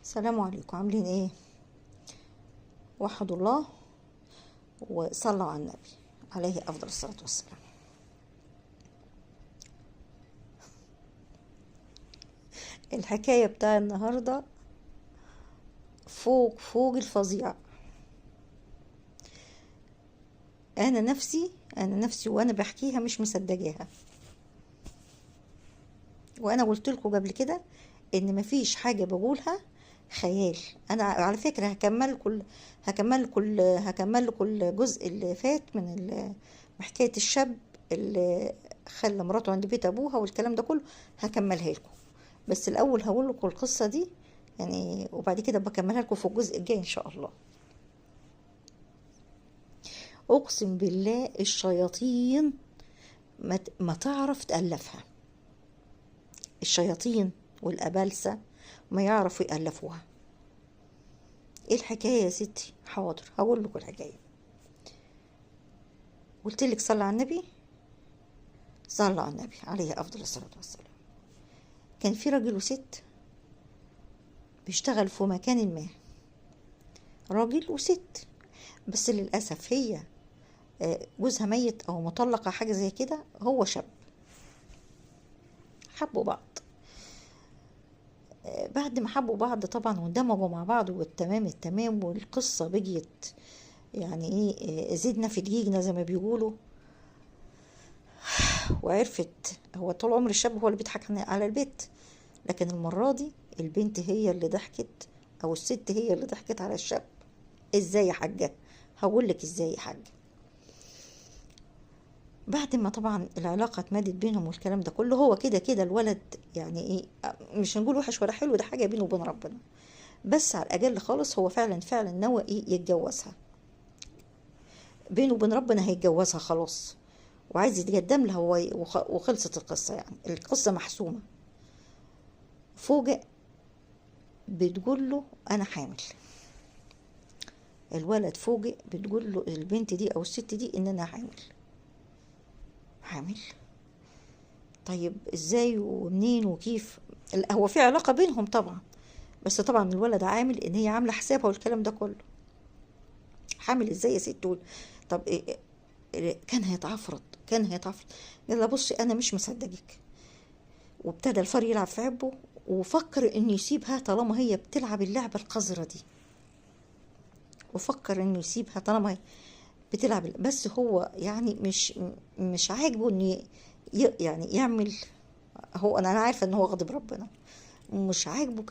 السلام عليكم، عاملين ايه؟ وحدوا الله وصلوا على النبي عليه افضل الصلاة والسلام. الحكاية بتاع النهاردة فوق الفظيع. انا نفسي وانا بحكيها مش مصدقاها. وانا قلت لكم قبل كده ان مفيش حاجة بقولها خيال. انا على فكرة هكمل كل جزء اللي فات من حكاية الشاب اللي خلى مراته عند بيت ابوها والكلام ده كله، هكملها لكم. بس الاول هقول لكم القصة دي يعني، وبعد كده بكملها لكم في الجزء الجاي ان شاء الله. اقسم بالله الشياطين ما تعرف تألفها. الشياطين والأبالسة ما يعرفوا يألفوها. ايه الحكاية يا ستي؟ حاضر هقول لكم الحكاية. قلت لك صلى على النبي، صلى على النبي عليه افضل الصلاة والسلام. كان في راجل وست بيشتغل في مكان ما، راجل وست، بس للأسف هي جوزها ميت او مطلقة حاجة زي كده، هو شاب. حبوا بعض. بعد ما حبوا بعض طبعا واندمجوا مع بعض والتمام التمام، والقصة بقيت يعني ايه، زدنا في دقيقنا زي ما بيقولوا. وعرفت، هو طول عمر الشاب هو اللي بيضحك على البيت، لكن المرة دي البنت هي اللي ضحكت، او الست هي اللي ضحكت على الشاب. ازاي يا حاجة؟ هقول لك ازاي يا حاجة. بعد ما طبعا العلاقة اتمدت بينهم والكلام ده كله، هو كده كده الولد يعني ايه، مش هنقول وحش ولا حلو، ده حاجة بينه وبين ربنا، بس على الأقل خالص هو فعلا نوى ايه، يتجوزها. بينه وبين ربنا هيتجوزها خلاص، وعايز يتقدم لها وخلصت القصة، يعني القصة محسومة. فوجئ بتقول له أنا حامل. الولد فوجئ بتقول له البنت دي أو الست دي إن أنا حامل. طيب ازاي ومنين وكيف؟ هو في علاقة بينهم طبعا، بس طبعا الولد عامل ان هي عاملة حسابها والكلام ده كله. حامل ازاي يا ست تقول؟ طب كان هيتعفرط. يلا بصي انا مش مصدقك. وابتدى الفار يلعب في عبه، وفكر انه يسيبها طالما هي بتلعب اللعبة القذرة دي. بس هو يعني مش عاجبه ان يعني يعمل. هو انا عارفة ان هو غضب ربنا، مش عاجبه